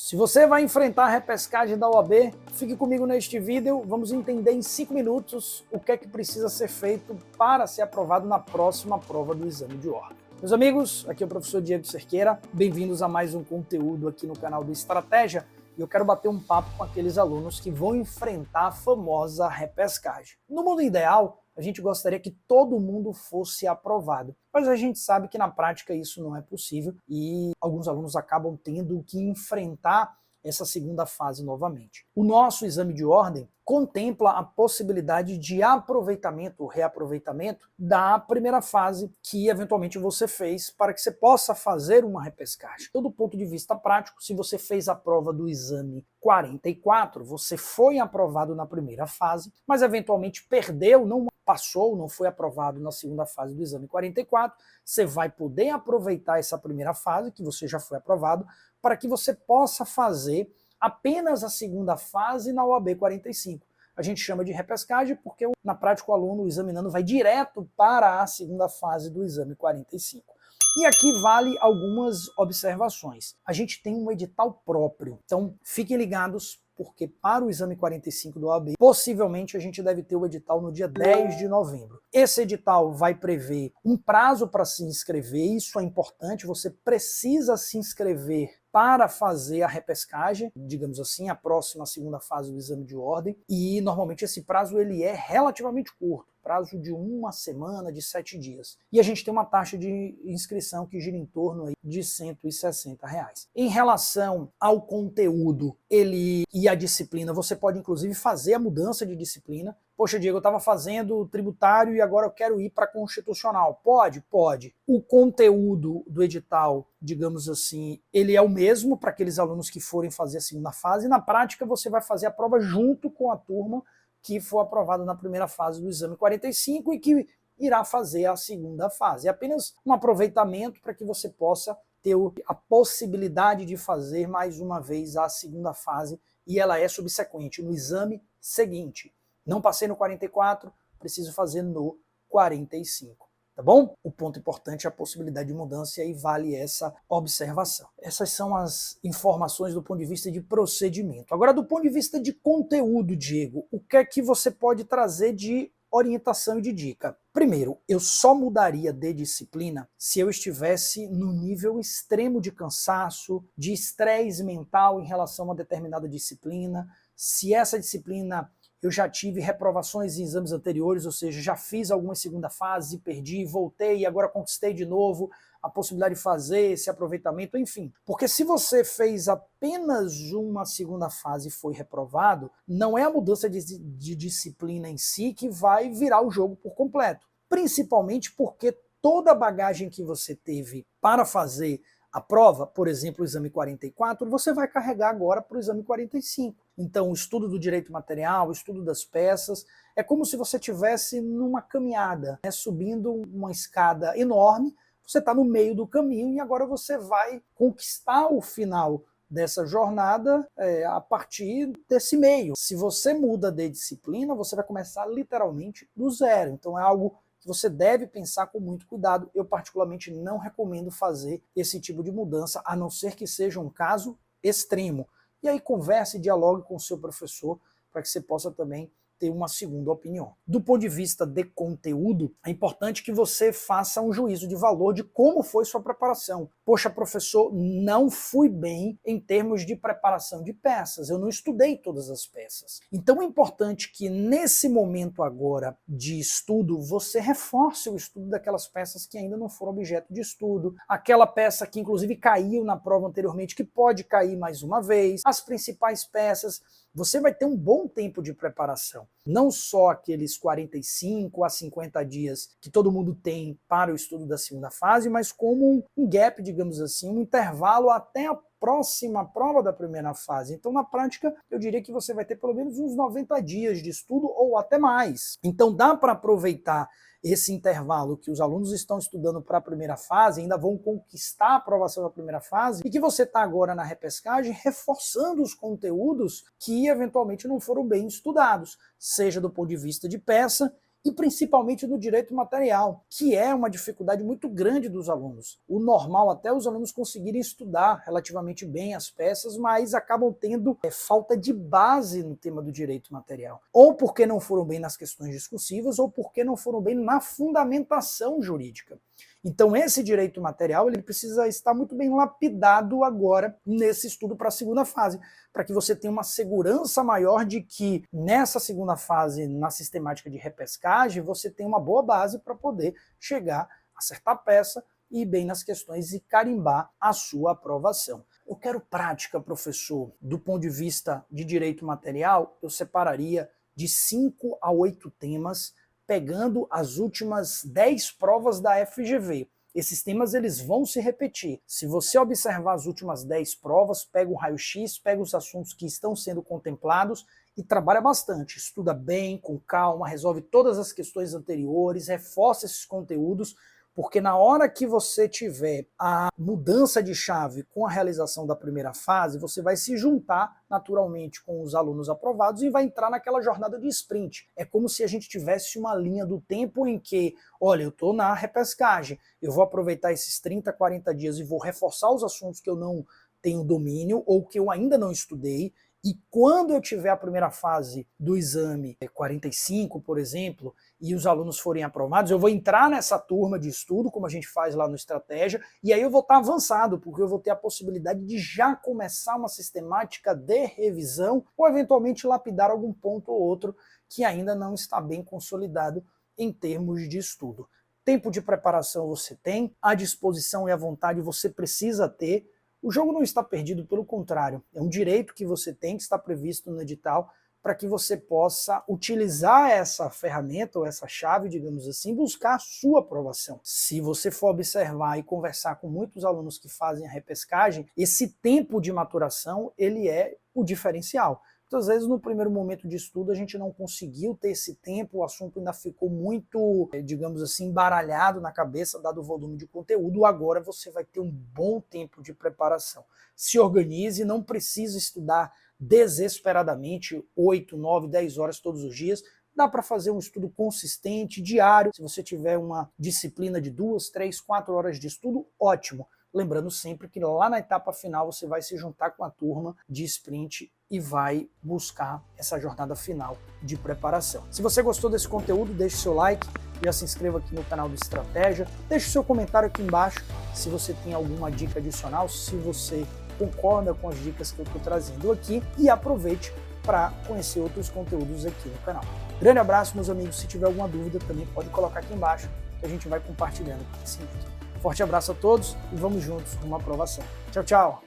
Se você vai enfrentar a repescagem da OAB, fique comigo neste vídeo, vamos entender em 5 minutos o que é que precisa ser feito para ser aprovado na próxima prova do exame de ordem. Meus amigos, aqui é o professor Diego Cerqueira, bem-vindos a mais um conteúdo aqui no canal do Estratégia, e eu quero bater um papo com aqueles alunos que vão enfrentar a famosa repescagem. No mundo ideal, a gente gostaria que todo mundo fosse aprovado, mas a gente sabe que na prática isso não é possível e alguns alunos acabam tendo que enfrentar essa segunda fase novamente. O nosso exame de ordem contempla a possibilidade de aproveitamento ou reaproveitamento da primeira fase que eventualmente você fez para que você possa fazer uma repescagem. Então, do ponto de vista prático, se você fez a prova do exame 44, você foi aprovado na primeira fase, mas eventualmente perdeu, não passou, não foi aprovado na segunda fase do exame 44, você vai poder aproveitar essa primeira fase, que você já foi aprovado, para que você possa fazer apenas a segunda fase na OAB 45. A gente chama de repescagem porque na prática o aluno, o examinando, vai direto para a segunda fase do exame 45. E aqui vale algumas observações. A gente tem um edital próprio, então fiquem ligados, porque para o exame 45 do OAB, possivelmente a gente deve ter o edital no dia 10 de novembro. Esse edital vai prever um prazo para se inscrever, isso é importante, você precisa se inscrever para fazer a repescagem, digamos assim, a próxima segunda fase do exame de ordem, e normalmente esse prazo ele é relativamente curto, prazo de 1 semana, de 7 dias. E a gente tem uma taxa de inscrição que gira em torno de R$160. Em relação ao conteúdo e a disciplina, você pode inclusive fazer a mudança de disciplina. Poxa, Diego, eu estava fazendo tributário e agora eu quero ir para constitucional. Pode? Pode. O conteúdo do edital, digamos assim, ele é o mesmo para aqueles alunos que forem fazer a segunda fase. E na prática você vai fazer a prova junto com a turma que for aprovada na primeira fase do exame 45 e que irá fazer a segunda fase. É apenas um aproveitamento para que você possa ter a possibilidade de fazer mais uma vez a segunda fase, e ela é subsequente no exame seguinte. Não passei no 44, preciso fazer no 45. Tá bom? O ponto importante é a possibilidade de mudança e aí vale essa observação. Essas são as informações do ponto de vista de procedimento. Agora, do ponto de vista de conteúdo, Diego, o que é que você pode trazer de orientação e de dica? Primeiro, eu só mudaria de disciplina se eu estivesse no nível extremo de cansaço, de estresse mental em relação a uma determinada disciplina, se essa disciplina eu já tive reprovações em exames anteriores, ou seja, já fiz algumas segunda fase, perdi, voltei e agora conquistei de novo a possibilidade de fazer esse aproveitamento, enfim. Porque se você fez apenas uma segunda fase e foi reprovado, não é a mudança de disciplina em si que vai virar o jogo por completo. Principalmente porque toda a bagagem que você teve para fazer a prova, por exemplo, o exame 44, você vai carregar agora para o exame 45. Então, o estudo do direito material, o estudo das peças, é como se você estivesse numa caminhada, né, subindo uma escada enorme, você está no meio do caminho e agora você vai conquistar o final dessa jornada a partir desse meio. Se você muda de disciplina, você vai começar literalmente do zero. Então é algo que você deve pensar com muito cuidado. Eu particularmente não recomendo fazer esse tipo de mudança, a não ser que seja um caso extremo. E aí converse e dialogue com o seu professor para que você possa também ter uma segunda opinião. Do ponto de vista de conteúdo, é importante que você faça um juízo de valor de como foi sua preparação. Poxa, professor, não fui bem em termos de preparação de peças, eu não estudei todas as peças. Então é importante que nesse momento agora de estudo, você reforce o estudo daquelas peças que ainda não foram objeto de estudo, aquela peça que inclusive caiu na prova anteriormente, que pode cair mais uma vez, as principais peças. Você vai ter um bom tempo de preparação. Não só aqueles 45 a 50 dias que todo mundo tem para o estudo da segunda fase, mas como um gap, digamos assim, um intervalo até a próxima prova da primeira fase. Então, na prática, eu diria que você vai ter pelo menos uns 90 dias de estudo ou até mais. Então, dá para aproveitar esse intervalo que os alunos estão estudando para a primeira fase, ainda vão conquistar a aprovação da primeira fase, e que você está agora na repescagem reforçando os conteúdos que eventualmente não foram bem estudados, seja do ponto de vista de peça e principalmente no direito material, que é uma dificuldade muito grande dos alunos. O normal até os alunos conseguirem estudar relativamente bem as peças, mas acabam tendo falta de base no tema do direito material. Ou porque não foram bem nas questões discursivas, ou porque não foram bem na fundamentação jurídica. Então esse direito material ele precisa estar muito bem lapidado agora nesse estudo para a segunda fase, para que você tenha uma segurança maior de que nessa segunda fase, na sistemática de repescagem, você tem uma boa base para poder chegar, acertar a peça e ir bem nas questões e carimbar a sua aprovação. Eu quero prática, professor, do ponto de vista de direito material, eu separaria de 5 a 8 temas, pegando as últimas 10 provas da FGV. Esses temas eles vão se repetir. Se você observar as últimas 10 provas, pega um raio-x, pega os assuntos que estão sendo contemplados e trabalha bastante. Estuda bem, com calma, resolve todas as questões anteriores, reforça esses conteúdos, porque na hora que você tiver a mudança de chave com a realização da primeira fase, você vai se juntar naturalmente com os alunos aprovados e vai entrar naquela jornada de sprint. É como se a gente tivesse uma linha do tempo em que, olha, eu estou na repescagem, eu vou aproveitar esses 30, 40 dias e vou reforçar os assuntos que eu não tenho domínio ou que eu ainda não estudei, e quando eu tiver a primeira fase do exame 45, por exemplo, e os alunos forem aprovados, eu vou entrar nessa turma de estudo, como a gente faz lá no Estratégia, e aí eu vou estar avançado, porque eu vou ter a possibilidade de já começar uma sistemática de revisão, ou eventualmente lapidar algum ponto ou outro que ainda não está bem consolidado em termos de estudo. Tempo de preparação você tem, a disposição e a vontade você precisa ter. O jogo não está perdido, pelo contrário, é um direito que você tem, que está previsto no edital, para que você possa utilizar essa ferramenta, ou essa chave, digamos assim, buscar a sua aprovação. Se você for observar e conversar com muitos alunos que fazem a repescagem, esse tempo de maturação, ele é o diferencial. Muitas vezes no primeiro momento de estudo a gente não conseguiu ter esse tempo, o assunto ainda ficou muito, digamos assim, embaralhado na cabeça, dado o volume de conteúdo. Agora você vai ter um bom tempo de preparação. Se organize, não precisa estudar desesperadamente 8, 9, 10 horas todos os dias. Dá para fazer um estudo consistente, diário. Se você tiver uma disciplina de 2, 3, 4 horas de estudo, ótimo. Lembrando sempre que lá na etapa final você vai se juntar com a turma de sprint e vai buscar essa jornada final de preparação. Se você gostou desse conteúdo, deixe seu like, já se inscreva aqui no canal do Estratégia, deixe seu comentário aqui embaixo se você tem alguma dica adicional, se você concorda com as dicas que eu estou trazendo aqui, e aproveite para conhecer outros conteúdos aqui no canal. Grande abraço, meus amigos. Se tiver alguma dúvida também pode colocar aqui embaixo que a gente vai compartilhando conhecimento. Forte abraço a todos e vamos juntos numa aprovação. Tchau, tchau!